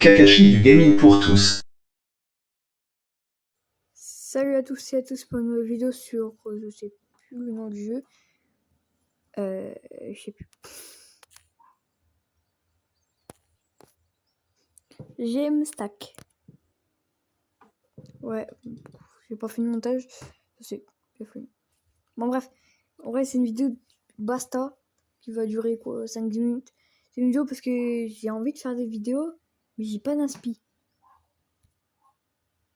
Kakashi du gaming pour tous. Salut à tous et à tous pour une nouvelle vidéo sur, je sais plus le nom du jeu, je sais plus. Stack. Ouais, j'ai pas fait le montage, je sais, j'ai fait. Bon bref, en vrai c'est une vidéo basta qui va durer quoi, 5-10 minutes. C'est une vidéo parce que j'ai envie de faire des vidéos, mais j'ai pas d'inspi.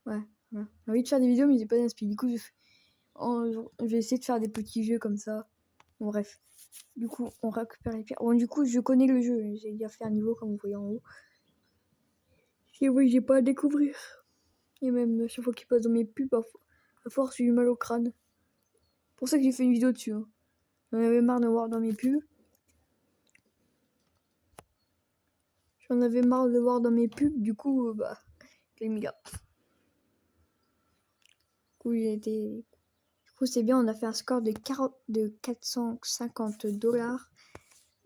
Ouais, j'ai envie de faire des vidéos mais j'ai pas d'inspi. Du coup, je vais essayer de faire des petits jeux comme ça. Bon, bref. Du coup, on récupère les pierres. Bon, du coup, je connais le jeu. J'ai déjà fait un niveau, comme vous voyez en haut. Et oui, j'ai pas à découvrir. Et même, à chaque fois qu'il passe dans mes pubs, à force, j'ai eu mal au crâne. C'est pour ça que j'ai fait une vidéo dessus. Hein. J'en avais marre de voir dans mes pubs. J'en avais marre de voir dans mes pubs. Du coup, je l'ai mis là. Du coup, c'est bien. On a fait un score de 450 $.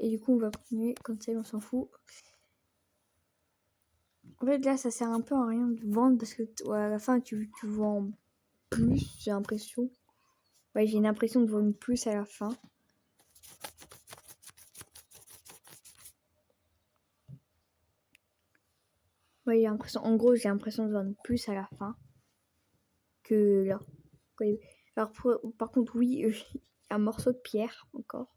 Et du coup, on va continuer. Comme ça, on s'en fout. En fait, là, ça sert un peu à rien de vendre parce que à la fin, tu vends plus, j'ai l'impression. Ouais, j'ai l'impression de vendre plus à la fin. Ouais, en gros, j'ai l'impression de vendre plus à la fin que là. Ouais. Alors, par contre, oui, un morceau de pierre encore.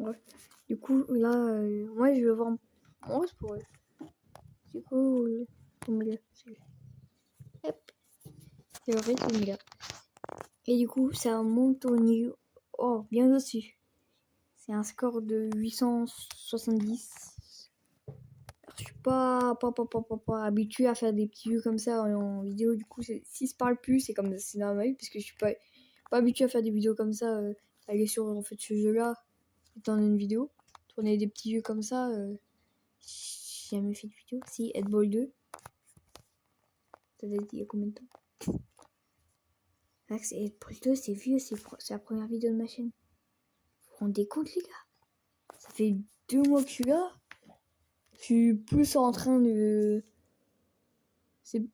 Ouais. Du coup, là, moi, je vais vendre. Ouais, c'est pour eux. Du coup, hop, c'est vrai, c'est là. Et du coup, ça monte au niveau. Oh, bien au-dessus. C'est un score de 870. Je suis pas habituée à faire des petits jeux comme ça en vidéo. Du coup, si je parle plus, c'est comme c'est normal, parce que je suis pas habituée à faire des vidéos comme ça. Aller sur en fait ce jeu-là, étant une vidéo, tourner des petits jeux comme ça. J'ai jamais fait de vidéo. Si, Headball 2. Ça date il y a combien de temps? Headball 2, c'est vieux, c'est la première vidéo de ma chaîne. Vous vous rendez compte, les gars? Ça fait 2 mois que je suis là. Je suis plus en train de.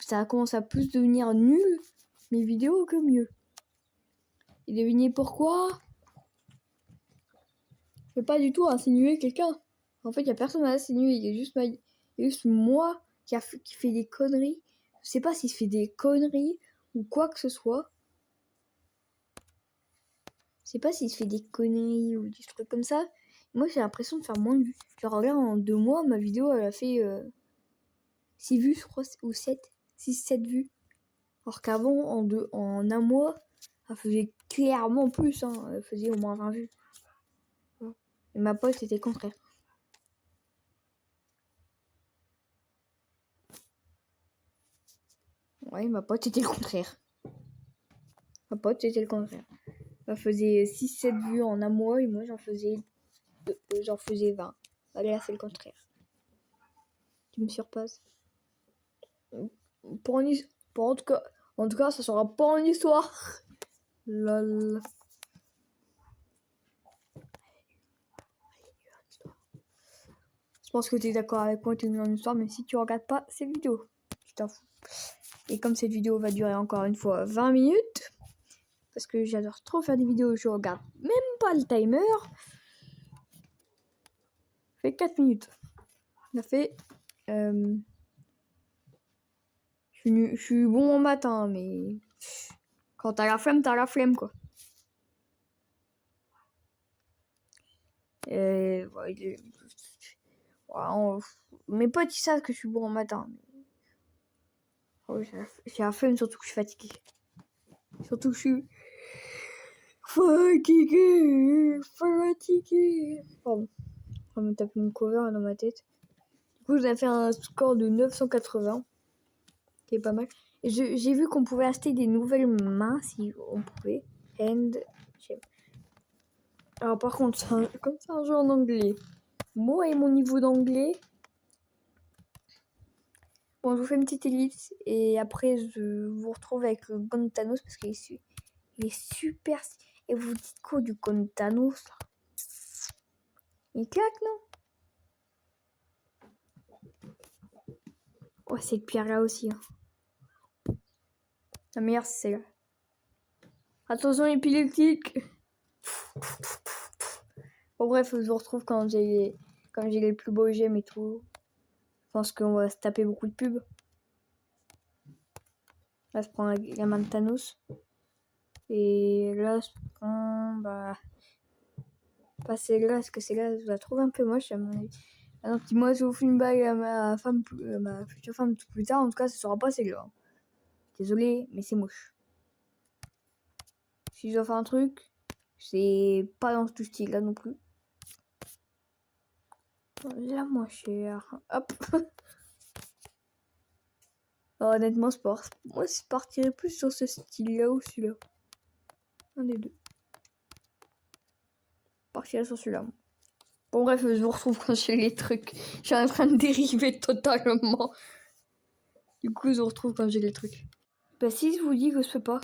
Ça commence à plus devenir nul, mes vidéos, que mieux. Et devinez pourquoi? Je vais pas du tout insinuer quelqu'un. En fait, il y a personne à insinuer. Il y a juste moi qui fait des conneries. Je sais pas s'il fait des conneries ou quoi que ce soit. Je sais pas s'il se fait des conneries ou des trucs comme ça. Moi, j'ai l'impression de faire moins de vues. Genre, là, en 2 mois, ma vidéo, elle a fait 6 vues, je crois, ou 7. 6-7 vues. Alors qu'avant, en un mois, elle faisait clairement plus. Hein. Elle faisait au moins 20 vues. Et ma pote, c'était le contraire. Ouais, ma pote, c'était le contraire. Ma pote, c'était le contraire. Elle faisait 6-7 vues en un mois et moi, j'en faisais 20. Là, c'est le contraire. Tu me surpasses. Pour en tout cas, ça sera pas une histoire. Lol. Je pense que tu es d'accord avec moi, tu es nul en histoire, mais si tu regardes pas cette vidéo, tu t'en fous. Et comme cette vidéo va durer encore une fois 20 minutes, parce que j'adore trop faire des vidéos, je regarde même pas le timer. Fait 4 minutes. On a fait. Je suis bon en matin, mais quand t'as la flemme, quoi. Ouais, mes potes ils savent que je suis bon en matin. Mais... j'ai la flemme, surtout que je suis fatiguée. Surtout que je suis fatiguée. Pardon. On va me taper mon cover dans ma tête. Du coup, j'ai fait un score de 980, qui est pas mal. Et j'ai vu qu'on pouvait acheter des nouvelles mains, si on pouvait. Alors par contre, comme c'est un jeu en anglais, moi et mon niveau d'anglais, bon, je vous fais une petite élite et après je vous retrouve avec le Gontanos parce qu'il est super. Et vous dites quoi du con Thanos là? Il claque, non? Ouais, cette pierre là aussi. Hein. La meilleure, c'est celle-là. Attention, épileptique! Bon, bref, je vous retrouve quand j'ai les plus beaux gemmes et tout. Je pense qu'on va se taper beaucoup de pubs. Là, je prends la main de Thanos. Et là, je prends. Bah. Pas celle-là, parce que celle-là, je la trouve un peu moche à mon avis. Alors, si moi, je vous fais une bague à ma femme, ma future femme tout plus tard, en tout cas, ce sera pas celle-là. Désolé, mais c'est moche. Si je dois faire un truc, c'est pas dans ce style-là non plus. La moins chère. Hop. Alors, honnêtement, moi, je partirais plus sur ce style-là ou celui-là. Un des deux. Je partirais sur celui-là. Bon, bref, je vous retrouve quand j'ai les trucs. Je suis en train de dériver totalement. Du coup, je vous retrouve quand j'ai les trucs. Bah, si je vous dis que je peux pas.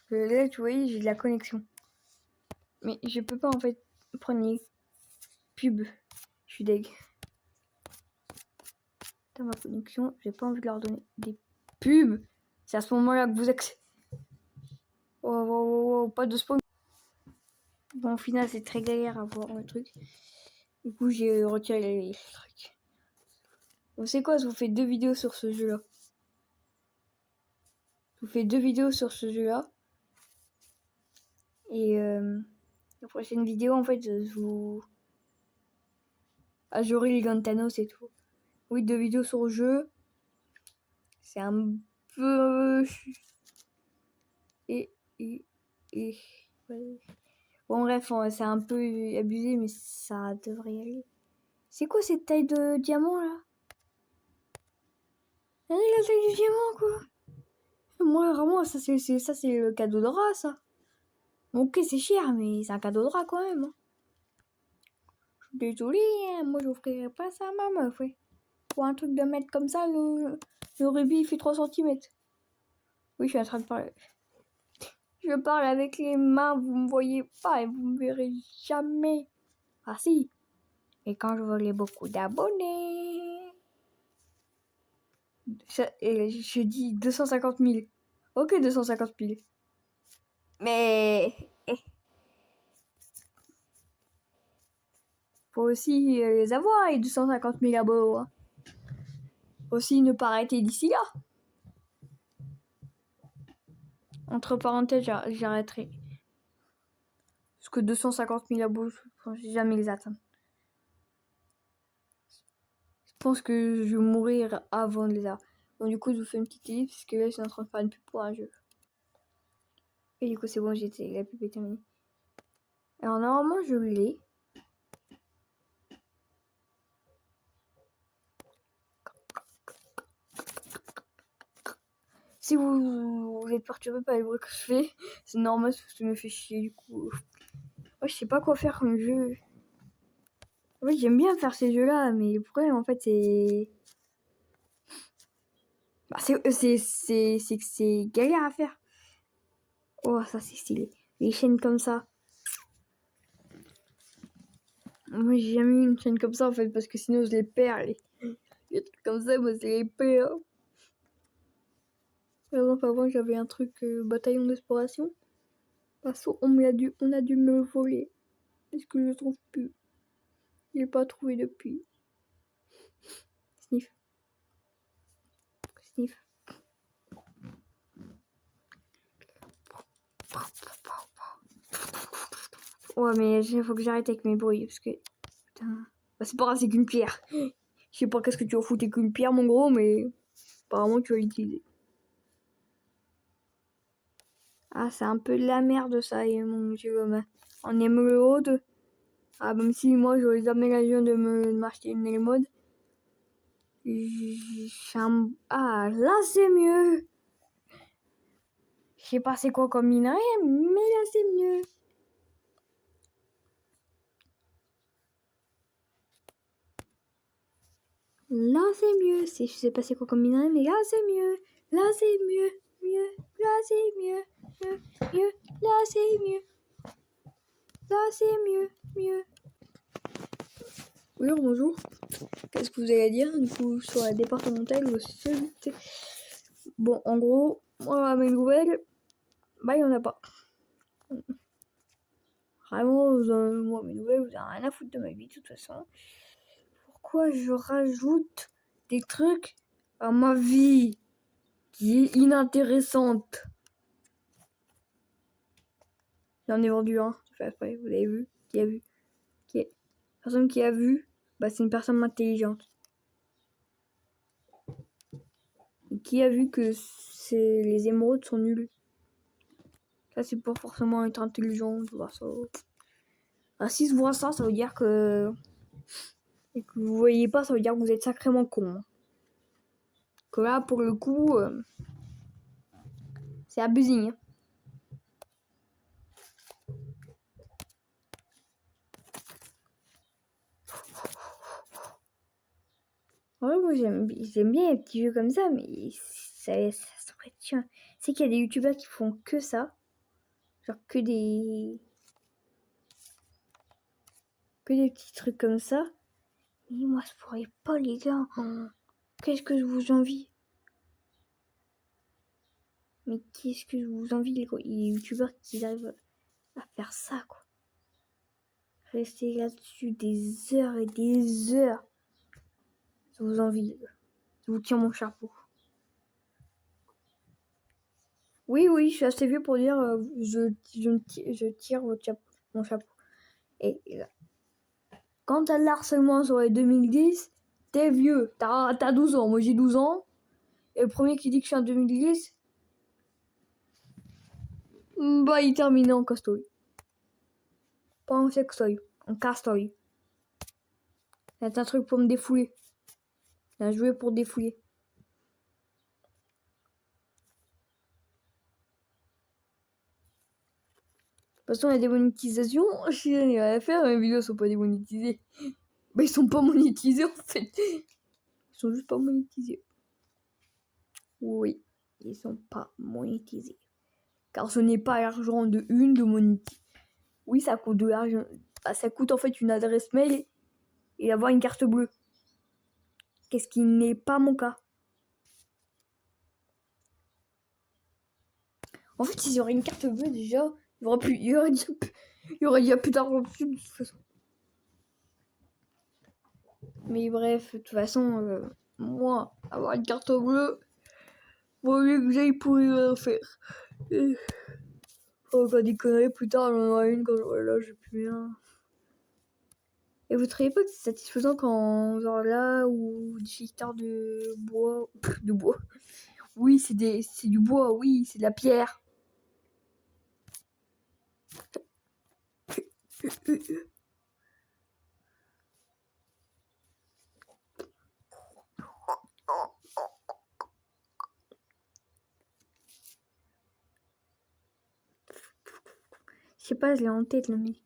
Là, tu vois, j'ai de la connexion. Mais je peux pas, en fait, prendre les pubs. Je suis deg. Dans ma connexion, j'ai pas envie de leur donner des pubs. C'est à ce moment-là que vous accédez. Oh, pas de spawn. Bon, au final, c'est très galère à voir le truc. Du coup, j'ai retiré les trucs. Vous savez quoi, je vous fais 2 vidéos sur ce jeu-là. Je vous fais 2 vidéos sur ce jeu-là. Et la prochaine vidéo, en fait, je vous... j'aurai les gants de Thanos et tout. Oui, 2 vidéos sur le jeu. C'est un peu... Et... Ouais. Bon, bref, c'est un peu abusé, mais ça devrait aller. C'est quoi cette taille de diamant, là? Regardez la taille du diamant, quoi. Moi, vraiment, ça, c'est le cadeau de rat, ça. Ok, c'est cher, mais c'est un cadeau de rat, quand même. Hein. Je suis désolée, hein, moi, j'offrirais pas ça à ma meuf, ouais. Pour un truc de mètre comme ça, le rubis, il fait 3 cm. Oui, je suis en train de parler. Je parle avec les mains, vous me voyez pas et vous me verrez jamais. Ah si. Et quand je voulais beaucoup d'abonnés. Et je dis 250 000. Ok, 250 000. Mais... faut aussi les avoir, les 250 000 abos. Hein. Aussi ne pas arrêter d'ici là. Entre parenthèses, j'arrêterai. Parce que 250 000 abos, je pense jamais les atteindre. Je pense que je vais mourir avant de les avoir. Donc du coup, je vous fais une petite ellipse parce que là, je suis en train de faire une pub pour un jeu. Et du coup, c'est bon, la pub est terminée. Alors normalement, je l'ai. Si vous êtes perturbé par les bruits que je fais, c'est normal parce que ça me fait chier du coup. Moi, je sais pas quoi faire comme jeu. En fait, j'aime bien faire ces jeux-là, mais le problème, en fait, c'est... Bah, c'est que c'est galère à faire. Oh, ça, c'est stylé. Les chaînes comme ça. Moi, j'ai jamais eu une chaîne comme ça, en fait, parce que sinon, je les perds. Les trucs comme ça, moi, je les perds. Par exemple, avant, j'avais un truc bataillon d'exploration. Parce qu'on a dû me le voler. Est-ce que je le trouve plus? Je l'ai pas trouvé depuis. Sniff. Sniff. Ouais, mais il faut que j'arrête avec mes bruits, parce que... Putain... Bah, c'est pas grave, c'est qu'une pierre. Je sais pas qu'est-ce que tu vas foutre qu'une pierre, mon gros, mais... Apparemment, tu vas l'utiliser. Ah, c'est un peu de la merde, ça, et mon dieu, en émeraude. Ah, même si moi, j'aurais jamais l'occasion de m'acheter une émeraude. Ah, là, c'est mieux. Je sais pas c'est quoi comme minerai, mais là, c'est mieux. Là, c'est mieux. Je sais pas c'est quoi comme minerai, mais là, c'est mieux. Là, c'est mieux. Mieux. Là, c'est mieux. Mieux. Là, c'est mieux. Là, c'est mieux. Oui, bonjour. Qu'est-ce que vous allez dire, du coup, sur la départementale ou CET? Bon, en gros, moi, mes nouvelles, bah, il y en a pas. Vraiment, moi, mes nouvelles, vous avez rien à foutre de ma vie, de toute façon. Pourquoi je rajoute des trucs à ma vie qui est inintéressante? J'en ai vendu un, j'ai fait après, vous avez vu? Qui a vu? Personne qui a vu, bah, c'est une personne intelligente. Et qui a vu que les émeraudes sont nulles? Ça, c'est pas forcément être intelligent de voir ça. Ah, si je vois ça, ça veut dire que... Et que vous voyez pas, ça veut dire que vous êtes sacrément con. Que là, pour le coup, c'est abusing. Ouais, moi j'aime bien les petits jeux comme ça, mais ça serait chiant. C'est qu'il y a des youtubeurs qui font que ça. Genre que des petits trucs comme ça. Mais moi je pourrais pas, les gars. Qu'est-ce que je vous envie? Mais qu'est-ce que je vous envie, les youtubeurs qui arrivent à faire ça, quoi. Rester là-dessus des heures et des heures. Je vous envie, les gars. Je vous tiens mon chapeau. Oui, je suis assez vieux pour dire je tire mon chapeau. Et là, quand t'as de l'harcèlement sur les 2010, t'es vieux. T'as 12 ans. Moi, j'ai 12 ans. Et le premier qui dit que je suis en 2010, bah, il termine en castoy. Pas en sextoy, en castoy. C'est un truc pour me défouler. C'est un jouet pour défouler. De toute façon, il y a des monétisations. Je n'ai rien à faire. Mes vidéos sont pas démonétisées. Bah, ils sont pas monétisés en fait. Ils sont juste pas monétisés. Oui, ils sont pas monétisés. Car ce n'est pas l'argent de monétiser. Oui, ça coûte de l'argent. Bah, ça coûte en fait une adresse mail et avoir une carte bleue. Qu'est-ce qui n'est pas mon cas. En fait, s'ils auraient une carte bleue déjà, il y aurait déjà plus d'argent dessus de toute façon. Mais bref, de toute façon, moi, avoir une carte bleue, vaut mieux que j'aille pour rien faire. Quand des conneries, plus tard, j'en aurai une quand j'aurai là, j'ai plus rien. Et vous trouvez pas que c'est satisfaisant quand, genre là, ou des guitares de bois, de bois. Oui, c'est du bois, oui, c'est de la pierre. Je sais pas, je l'ai en tête, le mec.